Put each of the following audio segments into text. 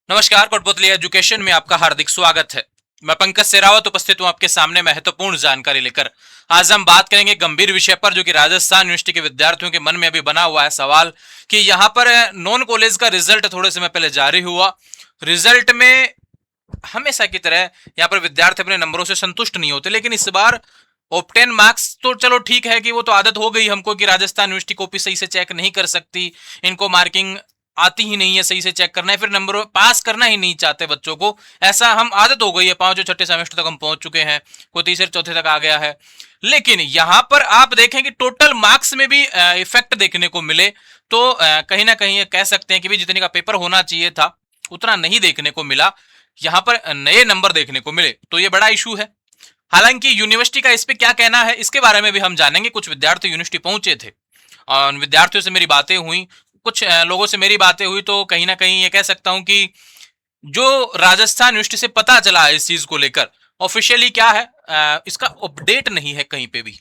नमस्कार, कोटपुतली एजुकेशन में आपका हार्दिक स्वागत है। मैं पंकज सेरावत उपस्थित हूं आपके सामने महत्वपूर्ण जानकारी लेकर। आज हम बात करेंगे गंभीर विषय पर, जो कि राजस्थान यूनिवर्सिटी के विद्यार्थियों के मन में अभी बना हुआ है सवाल कि यहाँ पर नॉन कॉलेज का रिजल्ट थोड़े समय पहले जारी हुआ। रिजल्ट में हमेशा की तरह यहाँ पर विद्यार्थी अपने नंबरों से संतुष्ट नहीं होते, लेकिन इस बार ऑप्टेन मार्क्स तो चलो ठीक है कि वो तो आदत हो गई हमको कि राजस्थान यूनिवर्सिटी कॉपी सही से चेक नहीं कर सकती, इनको मार्किंग आती ही नहीं है सही से चेक करना है, फिर नंबर पास करना ही नहीं चाहते बच्चों को। ऐसा हम आदत हो गई है, पांचवें छठे सेमेस्टर तक हम पहुंच चुके हैं, कोई तीसरे चौथे तक आ गया है। लेकिन यहां पर आप देखें कि टोटल मार्क्स में भी इफेक्ट देखने को मिले तो कहीं ना कहीं कह सकते हैं कि भी जितने का पेपर होना चाहिए था उतना नहीं देखने को मिला, यहां पर नए नंबर देखने को मिले, तो ये बड़ा इशू है। हालांकि यूनिवर्सिटी का इस पे क्या कहना है इसके बारे में भी हम जानेंगे। कुछ विद्यार्थी यूनिवर्सिटी पहुंचे थे और विद्यार्थियों से मेरी बातें हुई, कुछ लोगों से मेरी बातें हुई, तो कहीं ना कहीं ये कह सकता हूं कि जो राजस्थान यूनिवर्सिटी से पता चला है इस चीज को लेकर, ऑफिशियली क्या है इसका अपडेट नहीं है, कहीं पे भी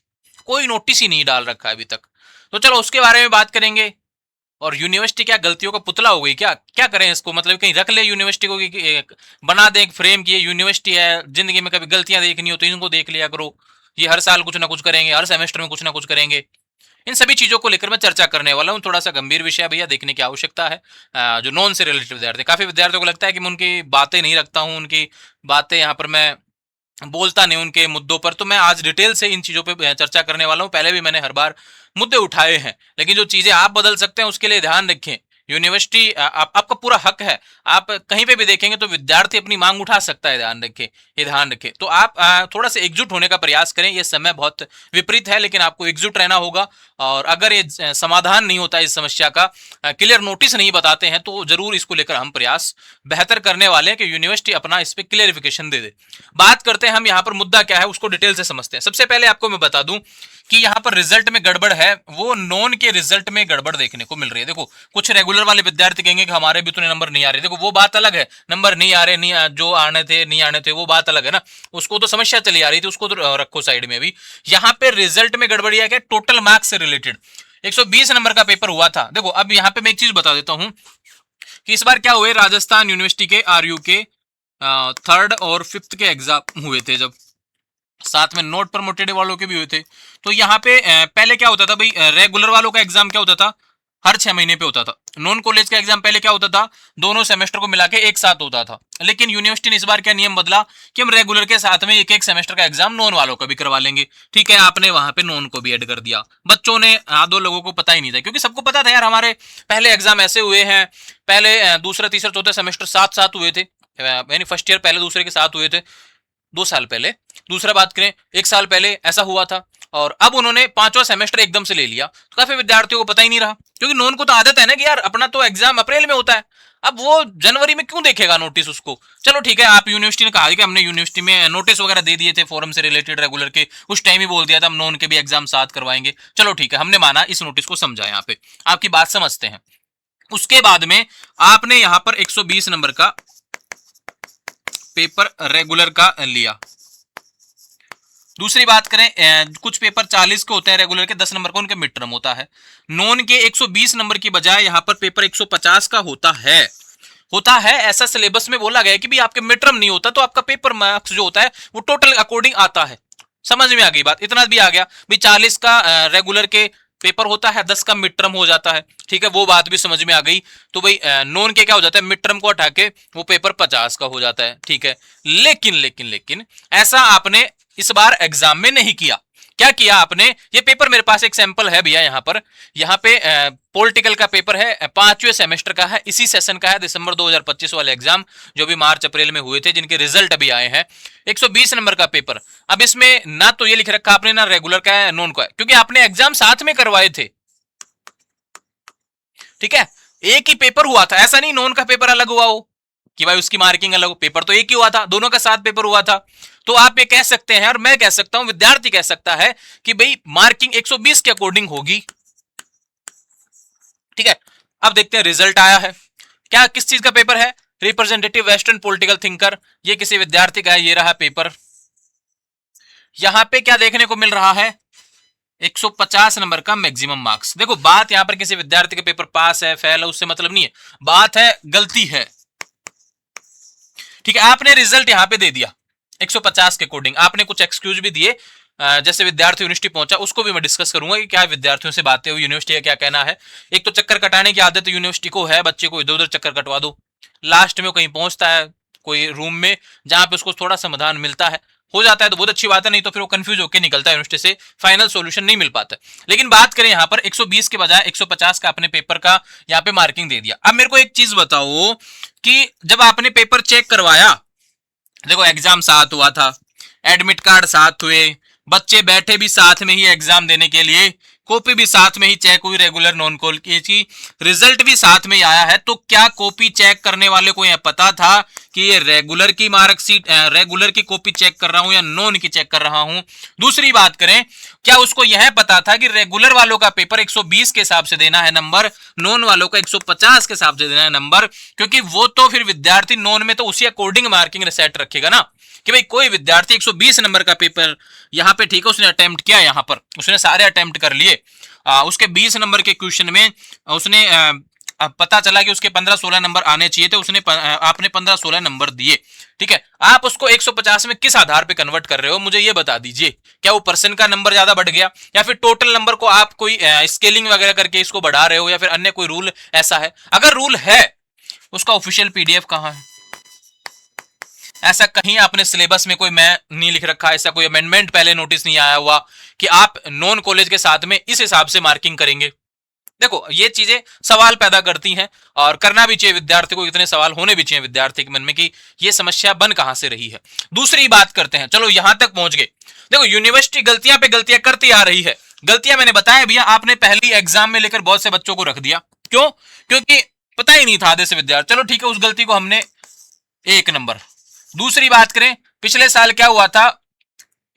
कोई नोटिस ही नहीं डाल रखा है अभी तक। तो चलो उसके बारे में बात करेंगे। और यूनिवर्सिटी क्या गलतियों का पुतला हो गई क्या? क्या करें इसको, मतलब कहीं रख ले यूनिवर्सिटी को कि बना दे एक फ्रेम की ये यूनिवर्सिटी है, जिंदगी में कभी गलतियां देखनी हो तो इनको देख लिया करो, ये हर साल कुछ ना कुछ करेंगे, हर सेमेस्टर में कुछ ना कुछ करेंगे। इन सभी चीजों को लेकर मैं चर्चा करने वाला हूँ। थोड़ा सा गंभीर विषय भैया, देखने की आवश्यकता है। जो नॉन से रिलेटेड विद्यार्थी, काफी विद्यार्थियों को लगता है कि मैं उनकी बातें नहीं रखता हूँ, उनकी बातें यहाँ पर मैं बोलता नहीं उनके मुद्दों पर, तो मैं आज डिटेल से इन चीजों पे चर्चा करने वाला हूं। पहले भी मैंने हर बार मुद्दे उठाए हैं, लेकिन जो चीजें आप बदल सकते हैं उसके लिए ध्यान रखें। यूनिवर्सिटी आपका पूरा हक है, आप कहीं पे भी देखेंगे तो विद्यार्थी अपनी मांग उठा सकता है, ध्यान रखें, ये ध्यान रखें। तो आप थोड़ा सा एकजुट होने का प्रयास करें। ये समय बहुत विपरीत है, लेकिन आपको एकजुट रहना होगा। और अगर ये समाधान नहीं होता इस समस्या का, क्लियर नोटिस नहीं बताते हैं, तो जरूर इसको लेकर हम प्रयास बेहतर करने वाले हैं कि यूनिवर्सिटी अपना इस पर क्लियरिफिकेशन दे दे। बात करते हैं हम यहाँ पर मुद्दा क्या है उसको डिटेल से समझते हैं। सबसे पहले आपको मैं बता दूं कि यहाँ पर रिजल्ट में गड़बड़ है, वो नॉन के रिजल्ट में गड़बड़ देखने को मिल रही है। देखो, कुछ रेगुलर वाले विद्यार्थी कहेंगे कि हमारे भी तो नंबर नहीं आ रहे। देखो, वो बात अलग है, नंबर नहीं आ रहे, नहीं जो आने थे नहीं आने थे, वो बात अलग है ना, उसको तो समस्या चली आ रही थी, उसको तो रखो साइड में। भी यहाँ पे रिजल्ट में गड़बड़िया क्या, टोटल मार्क्स से रिलेटेड 120 नंबर का पेपर हुआ था। देखो, अब यहाँ पे मैं एक चीज बता देता हूँ कि इस बार क्या हुए, राजस्थान यूनिवर्सिटी के आरयू के थर्ड और फिफ्थ के एग्जाम हुए थे, जब साथ में नोट प्रमोटेड वालों के भी हुए थे। तो यहाँ पे पहले क्या होता था भाई, रेगुलर वालों का एग्जाम क्या होता था, हर 6 महीने पे होता था। नॉन कॉलेज का एग्जाम पहले क्या होता था, दोनों सेमेस्टर को मिला के एक साथ होता था। लेकिन यूनिवर्सिटी ने इस बार क्या नियम बदला कि हम रेगुलर के साथ में एक एक सेमेस्टर का एग्जाम नॉन वालों का भी करवा लेंगे। ठीक है, आपने वहां पे नॉन को भी ऐड कर दिया। बच्चों ने दो लोगों को पता ही नहीं था, क्योंकि सबको पता था यार हमारे पहले एग्जाम ऐसे हुए हैं, पहले दूसरा तीसरा चौथा सेमेस्टर साथ साथ हुए थे, यानी फर्स्ट ईयर पहले दूसरे के साथ हुए थे 2 साल पहले। दूसरा बात करें, 1 साल पहले ऐसा हुआ था, और अब उन्होंने पांचवा सेमेस्टर एकदम से ले लिया, तो काफी विद्यार्थियों को पता ही नहीं रहा। क्योंकि नॉन को तो आदत है ना कि यार अपना तो एग्जाम अप्रैल में होता है, अब वो जनवरी में क्यों देखेगा नोटिस उसको। चलो ठीक है, आप यूनिवर्सिटी ने कहा कि हमने यूनिवर्सिटी में नोटिस वगैरह दे दिए थे फॉरम से रिलेटेड रेगुलर के, उस टाइम ही बोल दिया था हम नॉन के भी एग्जाम साथ करवाएंगे। चलो ठीक है, हमने माना, इस नोटिस को समझा, यहाँ पे आपकी बात समझते हैं। उसके बाद में आपने यहाँ पर 120 नंबर का पेपर रेगुलर का लिया। दूसरी बात करें, कुछ पेपर 40 के होते हैं रेगुलर के, 10 नंबर का उनके मिड टर्म होता है। नॉन के 120 नंबर की बजाय यहाँ पर पेपर 150 का होता है। ऐसा सिलेबस में बोला गया है कि भी आपके मिड टर्म नहीं होता तो आपका पेपर मार्क्स जो होता है वो टोटल अकॉर्डिंग आता है। समझ में आ गई बात, इतना भी आ गया भी 40 का रेगुलर के पेपर होता है, 10 का मिड टर्म हो जाता है। ठीक है, वो बात भी समझ में आ गई। तो भाई नॉन के क्या हो जाता है, मिड टर्म को हटा के वो पेपर 50 का हो जाता है। ठीक है, लेकिन लेकिन लेकिन ऐसा आपने इस बार एग्जाम में नहीं किया। क्या किया आपने, ये पेपर मेरे पास एक सैंपल है भैया, यहाँ पे पॉलिटिकल का पेपर है, 5वें सेमेस्टर का है, इसी सेशन का है, दिसंबर 2025 वाले एग्जाम जो भी मार्च अप्रैल में हुए थे, जिनके रिजल्ट अभी आए हैं। 120 नंबर का पेपर। अब इसमें ना तो ये लिख रखा आपने ना रेगुलर का है नॉन का है, क्योंकि आपने एग्जाम साथ में करवाए थे। ठीक है, एक ही पेपर हुआ था, ऐसा नहीं नॉन का पेपर अलग हुआ हो कि भाई उसकी मार्किंग अलग हो, पेपर तो एक ही हुआ था, दोनों का साथ पेपर हुआ था। तो आप ये कह सकते हैं और मैं कह सकता हूं, विद्यार्थी कह सकता है कि भाई मार्किंग 120 के अकॉर्डिंग होगी। ठीक है, अब देखते हैं रिजल्ट आया है क्या, किस चीज का पेपर है, रिप्रेजेंटेटिव वेस्टर्न पॉलिटिकल थिंकर, ये किसी विद्यार्थी का है, ये रहा पेपर। यहां पे क्या देखने को मिल रहा है, 150 नंबर का मैक्सिमम मार्क्स। देखो, बात यहां पर किसी विद्यार्थी के पेपर पास है फेल है उससे मतलब नहीं है, बात है गलती है। ठीक है, आपने रिजल्ट यहाँ पे दे दिया 150 के अकॉर्डिंग, आपने कुछ एक्सक्यूज भी दिए, जैसे विद्यार्थी यूनिवर्सिटी पहुंचा उसको भी मैं डिस्कस करूंगा कि क्या विद्यार्थियों से बातें हुई, यूनिवर्सिटी का क्या कहना है। एक तो चक्कर कटाने की आदत यूनिवर्सिटी को है, बच्चे को इधर उधर चक्कर कटवा दो, लास्ट में कहीं पहुंचता है कोई रूम में जहां पे उसको थोड़ा समाधान मिलता है, हो जाता है तो बहुत अच्छी बात है, नहीं तो फिर वो कंफ्यूज होकर निकलता है यूनिवर्सिटी से, फाइनल सॉल्यूशन नहीं मिल पाता। लेकिन बात करें यहाँ पर 120 के बजाय 150 का अपने पेपर का यहाँ पे मार्किंग दे दिया। अब मेरे को एक चीज बताओ कि जब आपने पेपर चेक करवाया, देखो एग्जाम साथ हुआ था, एडमिट कार्ड साथ हुए, बच्चे बैठे भी साथ में ही एग्जाम देने के लिए, कॉपी भी साथ में ही चेक हुई रेगुलर नॉन कॉल की, रिजल्ट भी साथ में ही आया है, तो क्या कॉपी चेक करने वाले को यह पता था कि ये रेगुलर की मार्कशीट, रेगुलर की कॉपी चेक कर रहा हूं या नॉन की चेक कर रहा हूं? दूसरी बात करें, क्या उसको यह पता था कि रेगुलर वालों का पेपर 120 के हिसाब से देना है नंबर, नॉन वालों का 150 के हिसाब से देना है नंबर? क्योंकि वो तो फिर विद्यार्थी नॉन में तो उसी अकॉर्डिंग मार्किंग सेट रखेगा ना, कि भाई कोई विद्यार्थी 120 नंबर का पेपर यहाँ पे, ठीक है, उसने अटेम्प्ट किया, यहाँ पर उसने सारे अटेम्प्ट कर लिए, उसके 20 नंबर के क्वेश्चन में उसने पता चला कि उसके 15-16 नंबर आने चाहिए थे, उसने आपने 15-16 नंबर दिए, ठीक है, आप उसको 150 में किस आधार पे कन्वर्ट कर रहे हो, मुझे ये बता दीजिए। क्या वो पर्सन का नंबर ज्यादा बढ़ गया, या फिर टोटल नंबर को आप कोई स्केलिंग वगैरह करके इसको बढ़ा रहे हो, या फिर अन्य कोई रूल ऐसा है? अगर रूल है उसका ऑफिशियल पीडीएफ कहां है? ऐसा कहीं आपने सिलेबस में कोई मैं नहीं लिख रखा, ऐसा कोई अमेंडमेंट पहले नोटिस नहीं आया हुआ कि आप नॉन कॉलेज के साथ में इस हिसाब से मार्किंग करेंगे? देखो ये चीजें सवाल पैदा करती हैं, और करना भी चाहिए विद्यार्थी को, इतने सवाल होने भी चाहिए विद्यार्थी के मन में कि ये समस्या बन कहां से रही है। दूसरी बात करते हैं, चलो यहां तक पहुंच गए। देखो यूनिवर्सिटी गलतियां पे गलतियां करती आ रही है। गलतियां मैंने बताया भैया, आपने पहली एग्जाम में लेकर बहुत से बच्चों को रख दिया, क्यों? क्योंकि पता ही नहीं था आधे से विद्यार्थी, चलो ठीक है, उस गलती को हमने 1 नंबर। दूसरी बात करें, पिछले साल क्या हुआ था,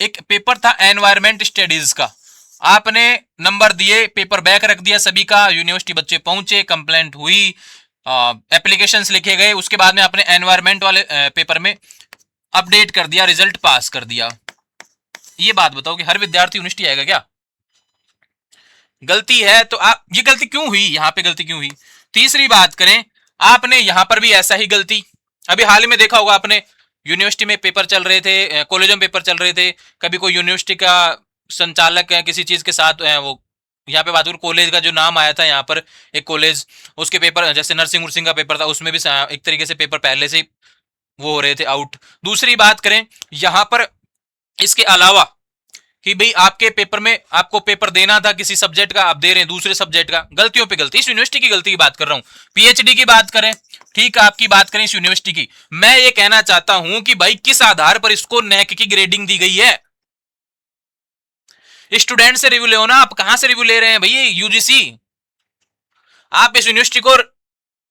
एक पेपर था एनवायरमेंट स्टडीज का, आपने नंबर दिए, पेपर बैक रख दिया सभी का, यूनिवर्सिटी बच्चे पहुंचे, कंप्लेंट हुई, एप्लीकेशंस लिखे गए, उसके बाद में आपने एनवायरमेंट वाले पेपर में अपडेट कर दिया, रिजल्ट पास कर दिया। ये बात बताओ कि हर विद्यार्थी यूनिवर्सिटी आएगा क्या? गलती है तो आप, ये गलती क्यों हुई, यहां पे गलती क्यों हुई? तीसरी बात करें, आपने यहां पर भी ऐसा ही गलती, अभी हाल ही में देखा होगा आपने, यूनिवर्सिटी में पेपर चल रहे थे, कॉलेजों में पेपर चल रहे थे, कभी कोई यूनिवर्सिटी का संचालक है किसी चीज के साथ, वो यहाँ पे बात करूँ, कॉलेज का जो नाम आया था यहाँ पर, एक कॉलेज, उसके पेपर जैसे नर्सिंग उर्सिंग का पेपर था, उसमें भी एक तरीके से पेपर पहले से वो हो रहे थे आउट। दूसरी बात करें यहाँ पर, इसके अलावा कि भाई आपके पेपर में आपको पेपर देना था किसी सब्जेक्ट का, आप दे रहे हैं दूसरे सब्जेक्ट का, गलतियों पे गलती। इस यूनिवर्सिटी की गलती की बात कर रहा हूं, पीएचडी की बात करें, ठीक है, आपकी बात करें इस यूनिवर्सिटी की, मैं ये कहना चाहता हूं कि भाई किस आधार पर इसको नैक की ग्रेडिंग दी गई है? स्टूडेंट से रिव्यू ले हो ना, आप कहां से रिव्यू ले रहे हैं भैया? यूजीसी, आप इस यूनिवर्सिटी को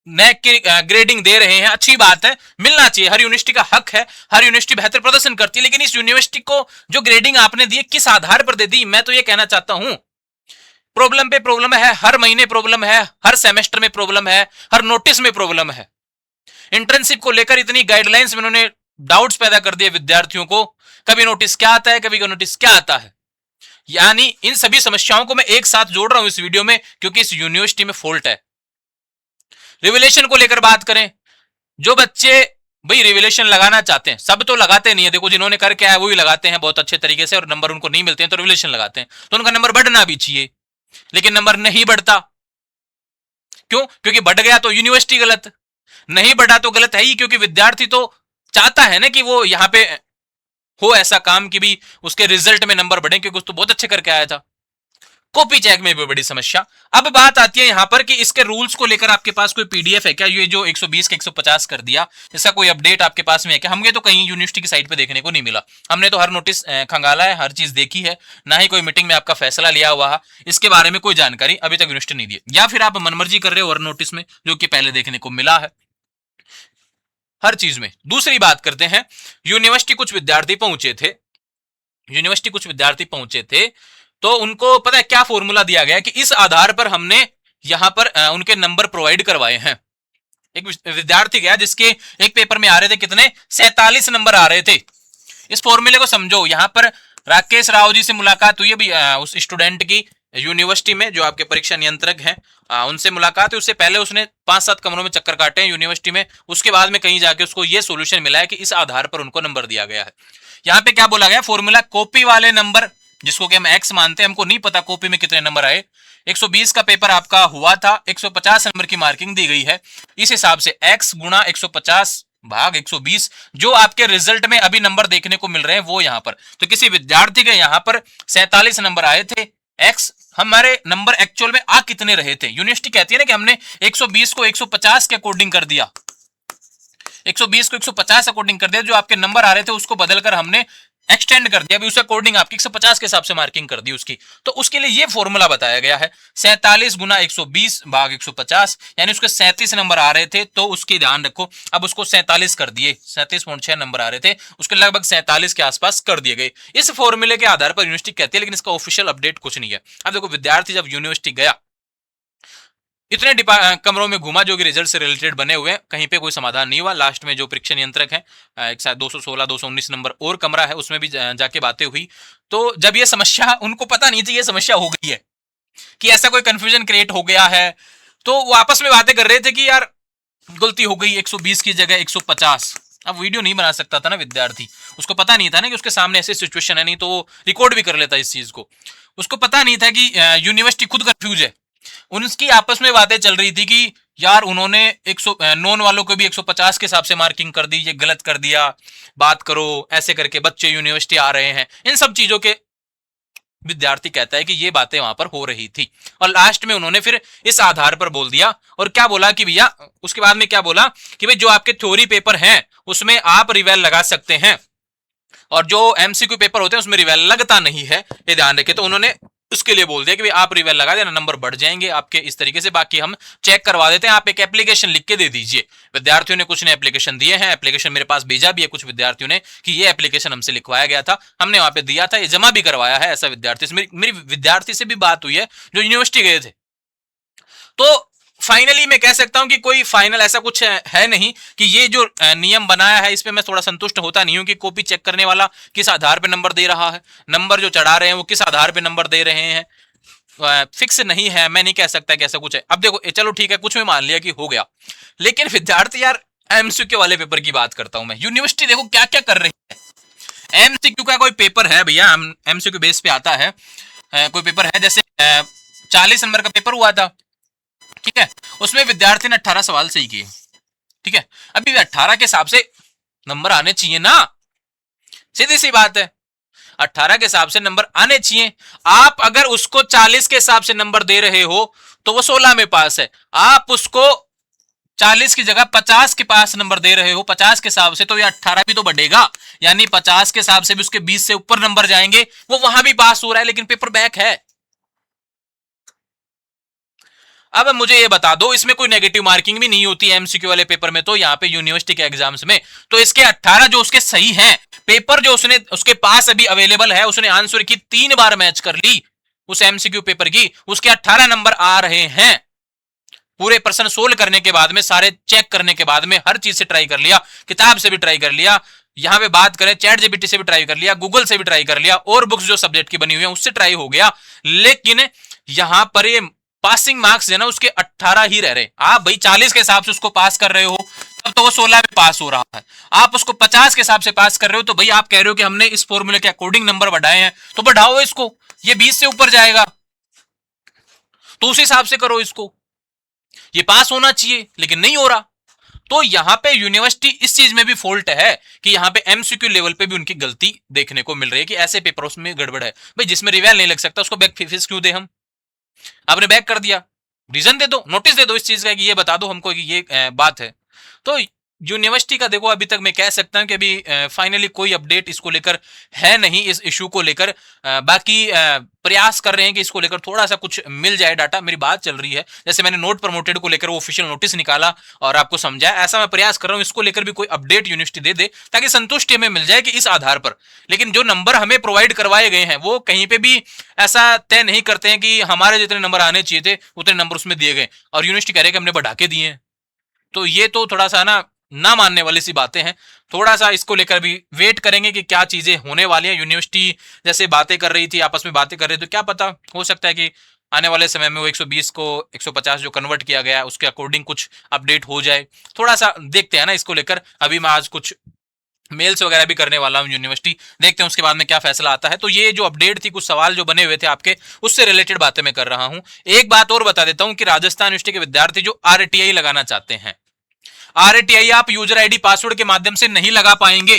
नैक की ग्रेडिंग दे रहे हैं, अच्छी बात है, मिलना चाहिए, हर यूनिवर्सिटी का हक है, हर यूनिवर्सिटी बेहतर प्रदर्शन करती है, लेकिन इस यूनिवर्सिटी को जो ग्रेडिंग आपने दी किस आधार पर दे दी? मैं तो ये कहना चाहता हूं, प्रॉब्लम पे प्रॉब्लम है, हर महीने प्रॉब्लम है, हर सेमेस्टर में प्रॉब्लम है, हर नोटिस में प्रॉब्लम है। इंटर्नशिप को लेकर इतनी गाइडलाइंस में उन्होंने डाउट्स पैदा कर दिए विद्यार्थियों को, कभी नोटिस क्या आता है, कभी नोटिस क्या आता है। यानी इन सभी समस्याओं को मैं एक साथ जोड़ रहा हूं इस वीडियो में, क्योंकि इस यूनिवर्सिटी में फॉल्ट है। रिविलेशन को लेकर बात करें, जो बच्चे भाई रिविलेशन लगाना चाहते हैं, सब तो लगाते नहीं है, देखो जिन्होंने कर क्या है वो ही लगाते हैं बहुत अच्छे तरीके से, और नंबर उनको नहीं मिलते हैं तो रिविलेशन लगाते हैं, तो उनका नंबर बढ़ना भी चाहिए, लेकिन नंबर नहीं बढ़ता। क्यों? क्योंकि बढ़ गया तो यूनिवर्सिटी गलत, नहीं बढ़ा तो गलत है ही, क्योंकि विद्यार्थी तो चाहता है ना कि वो यहाँ पे हो ऐसा काम कि भी उसके रिजल्ट में नंबर बढ़े, क्योंकि उस तो बहुत अच्छे करके आया था। कॉपी चेक में भी बड़ी समस्या। अब बात आती है यहां पर कि इसके रूल्स को लेकर आपके पास कोई पीडीएफ है क्या? ये जो 120 के 150 कर दिया, इसका कोई अपडेट आपके पास में है क्या? हमें तो कहीं यूनिवर्सिटी की साइट पे देखने को नहीं मिला, हमने तो हर नोटिस खंगाला है, हर चीज देखी है, ना ही कोई मीटिंग में आपका फैसला लिया हुआ है, इसके बारे में कोई जानकारी अभी तक यूनिवर्सिटी नहीं दी, या फिर आप मनमर्जी कर रहे हो हर नोटिस में, जो कि पहले देखने को मिला है हर चीज में। दूसरी बात करते हैं, यूनिवर्सिटी कुछ विद्यार्थी पहुंचे थे, तो उनको पता है क्या फॉर्मूला दिया गया कि इस आधार पर हमने यहां पर उनके नंबर प्रोवाइड करवाए हैं। एक विद्यार्थी गया जिसके एक पेपर में आ रहे थे कितने, 47 नंबर आ रहे थे। इस फॉर्मूले को समझो, यहां पर राकेश राव जी से मुलाकात हुई है भी उस स्टूडेंट की, यूनिवर्सिटी में जो आपके परीक्षा नियंत्रक हैं उनसे मुलाकात है। उससे पहले उसने 5-7 कमरों में चक्कर काटे हैं यूनिवर्सिटी में। उसके बाद में कहीं जाके उसको ये सोल्यूशन मिला है कि इस आधार पर उनको नंबर दिया गया है। यहाँ पे क्या बोला गया, फॉर्मूला कॉपी वाले नंबर जिसको कि हम एक्स मानते हैं, हमको नहीं पता कॉपी में कितने नंबर आए। 120 का पेपर आपका हुआ था, 150 नंबर की मार्किंग दी गई है। इस हिसाब से x गुणा 150 भाग 120 जो आपके रिजल्ट में अभी नंबर देखने को मिल रहे हैं वो यहाँ पर, तो किसी विद्यार्थी के यहाँ पर 47 नंबर आए थे। x हमारे नंबर एक्चुअल में आ कितने रहे थे, यूनिवर्सिटी कहती है ना कि हमने 120 को 150 के अकॉर्डिंग कर दिया, 120 को 150 अकॉर्डिंग कर दिया, जो आपके नंबर आ रहे थे उसको बदलकर हमने एक्सटेंड कर दिया, अभी उस अकॉर्डिंग आपकी 150 के हिसाब से मार्किंग कर दी उसकी। तो उसके लिए ये फॉर्मूला बताया गया है 47 गुना 120 भाग 150, यानी उसके 37 नंबर आ रहे थे तो उसकी ध्यान रखो, अब उसको 47 कर दिए, 37.6 नंबर आ रहे थे, उसके लगभग 47 के आसपास कर दिए गए। इस फॉर्मूले के आधार पर यूनिवर्सिटी कहती है, लेकिन इसका ऑफिशियल अपडेट कुछ नहीं है। अब देखो विद्यार्थी जब यूनिवर्सिटी गया, इतने कमरों में घूमा जो कि रिजल्ट से रिलेटेड बने हुए हैं, कहीं पे कोई समाधान नहीं हुआ। लास्ट में जो परीक्षा नियंत्रक है, एक शायद 216 219 नंबर और कमरा है, उसमें भी जाके बातें हुई। तो जब ये समस्या, उनको पता नहीं थी ये समस्या हो गई है, कि ऐसा कोई कंफ्यूजन क्रिएट हो गया है, तो वो आपस में बातें कर रहे थे कि यार गलती हो गई, 120 की जगह 150। अब वीडियो नहीं बना सकता था ना विद्यार्थी, उसको पता नहीं था ना कि उसके सामने ऐसी सिचुएशन है, नहीं तो वो रिकॉर्ड भी कर लेता इस चीज को। उसको पता नहीं था कि यूनिवर्सिटी खुद कंफ्यूज है। उनकी आपस में बातें चल रही थी कि यार उन्होंने 100 नॉन वालों को भी 150 के हिसाब से मार्किंग कर दी, ये गलत कर दिया, बात करो ऐसे करके, बच्चे यूनिवर्सिटी आ रहे हैं, इन सब चीजों के विद्यार्थी कहता है कि ये बातें वहां पर हो रही थी। और लास्ट में उन्होंने फिर इस आधार पर बोल दिया, और क्या बोला कि भैया, उसके बाद में क्या बोला कि भाई जो आपके थ्योरी पेपर हैं उसमें आप रिवेल लगा सकते हैं, और जो एमसीक्यू पेपर होते हैं उसमें रिवेल लगता नहीं है, ये ध्यान रखें। तो उन्होंने उसके लिए बोल दिया कि आप रिवेल लगा देना, नंबर बढ़ जाएंगे आपके इस तरीके से, बाकी हम चेक करवा देते हैं, आप एक एप्लीकेशन लिख के दे दीजिए। विद्यार्थियों ने कुछ ने एप्लीकेशन दिए हैं, एप्लीकेशन मेरे पास भेजा भी है कुछ विद्यार्थियों ने कि ये एप्लीकेशन हमसे लिखवाया गया था, हमने वहां पे दिया था, ये जमा भी करवाया है। ऐसा विद्यार्थी से मेरी विद्यार्थी से भी बात हुई है जो यूनिवर्सिटी गए थे। तो फाइनली मैं कह सकता हूं कि कोई फाइनल ऐसा कुछ है नहीं कि ये जो नियम बनाया है इस पे मैं थोड़ा संतुष्ट होता नहीं हूं कि कॉपी चेक करने वाला किस आधार पे नंबर दे रहा है, नंबर जो चढ़ा रहे हैं वो किस आधार पे नंबर दे रहे हैं, फिक्स नहीं है। मैं नहीं कह सकता कि ऐसा कुछ है। अब देखो चलो ठीक है, कुछ में मान लिया कि हो गया, लेकिन विद्यार्थी यार एमसीक्यू वाले पेपर की बात करता हूं मैं, यूनिवर्सिटी देखो क्या क्या कर रही है। एमसीक्यू का कोई पेपर है भैया, एमसीक्यू बेस पे आता है, कोई पेपर है, जैसे 40 नंबर का पेपर हुआ था, ठीक है, उसमें विद्यार्थी ने 18 सवाल सही किए, ठीक है, अभी 18 के हिसाब से नंबर आने चाहिए ना, सीधी सी बात है, 18 के हिसाब से नंबर आने चाहिए। आप अगर उसको 40 के हिसाब से नंबर दे रहे हो तो वो 16 में पास है, आप उसको 40 की जगह 50 के पास नंबर दे रहे हो 50 के हिसाब से, तो ये 18 भी तो बढ़ेगा, यानी 50 के हिसाब से भी उसके 20 से ऊपर नंबर जाएंगे, वो वहां भी पास हो रहा है लेकिन पेपर बैक है। अब मुझे ये बता दो, इसमें कोई नेगेटिव मार्किंग भी नहीं होती एमसीक्यू वाले पेपर में, तो यहाँ पे यूनिवर्सिटी के एग्जाम्स में, तो इसके 18 जो उसके सही हैं, पेपर जो उसने उसके पास अभी अवेलेबल है, उसने आंसर की 3 बार मैच कर ली उस एमसीक्यू पेपर की, उसके 18 नंबर आ रहे हैं। पूरे प्रश्न सोल्व करने के बाद में, सारे चेक करने के बाद में, हर चीज से ट्राई कर लिया, किताब से भी ट्राई कर लिया, यहाँ पे बात करें चैट जीपीटी से भी ट्राई कर लिया, गूगल से भी ट्राई कर लिया, और बुक्स जो सब्जेक्ट की बनी हुई है उससे ट्राई हो गया, लेकिन यहां पर ये पासिंग मार्क्स है ना उसके 18 ही रह रहे। आप भाई 40 के हिसाब से उसको पास कर रहे हो तब तो वो 16 में पास हो रहा है, आप उसको 50 के हिसाब से पास कर रहे हो तो भाई आप कह रहे हो कि हमने इस फॉर्मूले के अकॉर्डिंग नंबर बढ़ाए हैं, तो बढ़ाओ इसको, ये 20 से ऊपर जाएगा तो उस हिसाब से करो इसको, ये पास होना चाहिए लेकिन नहीं हो रहा। तो यहां पे यूनिवर्सिटी इस चीज में भी फॉल्ट है कि यहां पे एमसीक्यू लेवल पे भी उनकी गलती देखने को मिल रही है कि ऐसे पेपरों में गड़बड़ है। भाई जिसमें रिवेल नहीं लग सकता उसको बैक फीस क्यों दे हम, आपने बैक कर दिया, रीजन दे दो, नोटिस दे दो इस चीज का कि ये बता दो हमको कि ये बात है। तो यूनिवर्सिटी का देखो अभी तक मैं कह सकता हूं कि अभी फाइनली कोई अपडेट इसको लेकर है नहीं, इस इशू को लेकर। बाकी प्रयास कर रहे हैं कि इसको लेकर थोड़ा सा कुछ मिल जाए डाटा, मेरी बात चल रही है, जैसे मैंने नोट प्रमोटेड को लेकर वो ऑफिशियल नोटिस निकाला और आपको समझाया, ऐसा मैं प्रयास कर रहा हूं इसको लेकर भी कोई अपडेट यूनिवर्सिटी दे दे ताकि संतुष्टि हमें मिल जाए कि इस आधार पर। लेकिन जो नंबर हमें प्रोवाइड करवाए गए हैं वो कहीं पे भी ऐसा तय नहीं करते हैं कि हमारे जितने नंबर आने चाहिए थे उतने नंबर उसमें दिए गए, और यूनिवर्सिटी कह रहे हैं कि हमने बढ़ा के दिए हैं। तो ये तो थोड़ा सा ना ना मानने वाली सी बातें हैं। थोड़ा सा इसको लेकर भी वेट करेंगे कि क्या चीजें होने वाली हैं। यूनिवर्सिटी जैसे बातें कर रही थी, आपस में बातें कर रही थी, तो क्या पता हो सकता है कि आने वाले समय में वो 120 को 150 जो कन्वर्ट किया गया है उसके अकॉर्डिंग कुछ अपडेट हो जाए। थोड़ा सा देखते हैं ना इसको लेकर। अभी मैं आज कुछ मेल्स वगैरह भी करने वाला हूँ यूनिवर्सिटी, देखते हैं उसके बाद में क्या फैसला आता है। तो ये जो अपडेट थी, कुछ सवाल जो बने हुए थे आपके, उससे रिलेटेड बातें मैं कर रहा हूँ। एक बात और बता देता हूँ कि राजस्थान यूनिवर्सिटी के विद्यार्थी जो आरटीआई लगाना चाहते हैं, आरटीआई आप यूजर आईडी पासवर्ड के माध्यम से नहीं लगा पाएंगे,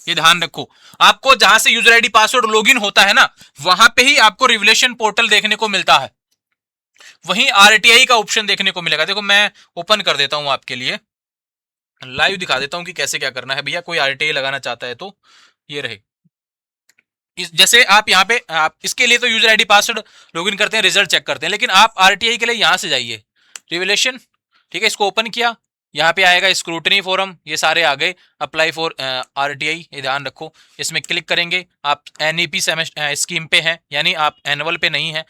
ये ध्यान रखो। आपको जहां से यूजर आईडी पासवर्ड लॉगिन होता है ना, वहां पे ही आपको रिवलेशन पोर्टल देखने को मिलता है, वहीं आरटीआई का ऑप्शन देखने को मिलेगा। देखो मैं ओपन कर देता हूं आपके लिए, लाइव दिखा देता हूं कि कैसे क्या करना है भैया। कोई आरटीआई लगाना चाहता है तो ये रहे। जैसे आप यहाँ पे, आप इसके लिए तो यूजर आईडी पासवर्ड लॉगिन करते हैं, रिजल्ट चेक करते हैं, लेकिन आप आरटीआई के लिए यहां से जाइए, रिवलेशन, ठीक है, इसको ओपन किया, यहाँ पे आएगा स्क्रूटनी फोरम, ये सारे आ गए, अप्लाई फॉर आरटीआई, ये ध्यान रखो। इसमें क्लिक करेंगे, आप एनईपी स्कीम पे हैं, यानी आप एनुअल पे नहीं है।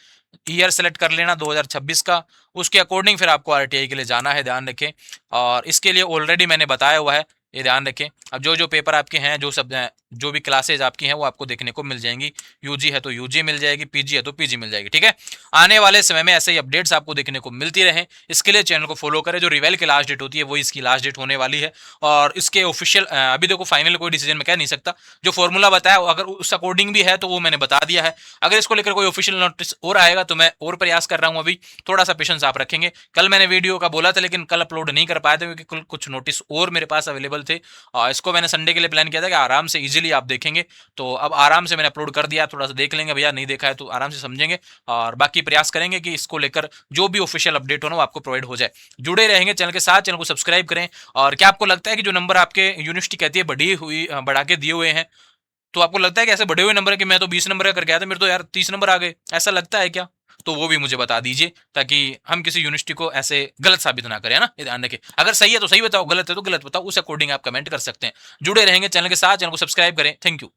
ईयर सेलेक्ट कर लेना 2026 का, उसके अकॉर्डिंग फिर आपको आरटीआई के लिए जाना है, ध्यान रखें। और इसके लिए ऑलरेडी मैंने बताया हुआ है, ये ध्यान रखें। अब जो जो पेपर आपके हैं, जो भी क्लासेज आपकी हैं वो आपको देखने को मिल जाएंगी। यूजी है तो यूजी मिल जाएगी, पीजी है तो पीजी मिल जाएगी, ठीक है। आने वाले समय में ऐसे ही अपडेट्स आपको देखने को मिलती रहे, इसके लिए चैनल को फॉलो करें। जो रिवेल की लास्ट डेट होती है वो इसकी लास्ट डेट होने वाली है, और इसके ऑफिशियल अभी देखो फाइनल कोई डिसीजन में कह नहीं सकता। जो फॉर्मूला बताया अगर उस अकॉर्डिंग भी है तो वो मैंने बता दिया है। अगर इसको लेकर कोई ऑफिशियल नोटिस और आएगा तो मैं और प्रयास कर रहा हूँ। अभी थोड़ा सा पेशेंस आप रखेंगे। कल मैंने वीडियो का बोला था लेकिन कल अपलोड नहीं कर पाया था क्योंकि कुछ नोटिस और मेरे पास अवेलेबल थे। इसको मैंने संडे के लिए प्लान किया था कि आराम से इजीली आप देखेंगे, तो अब आराम से मैंने अपलोड कर दिया। थोड़ा सा देख लेंगे भैया, नहीं देखा है तो आराम से समझेंगे, और बाकी प्रयास करेंगे कि इसको लेकर जो भी ऑफिशियल अपडेट हो ना वो आपको प्रोवाइड हो जाए। जुड़े रहेंगे चैनल के साथ, चैनल को सब्सक्राइब करें। और क्या आपको लगता है कि जो नंबर आपके यूनिवर्सिटी कहती है बढ़ा के दिए हुए हैं, तो आपको लगता है कि ऐसे बढ़े हुए नंबर है कि मैं तो 20 नंबर का करके आया था, मेरे तो यार 30 नंबर आ गए, ऐसा लगता है क्या? तो वो भी मुझे बता दीजिए, ताकि हम किसी यूनिवर्सिटी को ऐसे गलत साबित ना करें, है ना, ये ध्यान रखें। अगर सही है तो सही बताओ, गलत है तो गलत बताओ, उस अकॉर्डिंग आप कमेंट कर सकते हैं। जुड़े रहेंगे चैनल के साथ, चैनल को सब्सक्राइब करें। Thank you.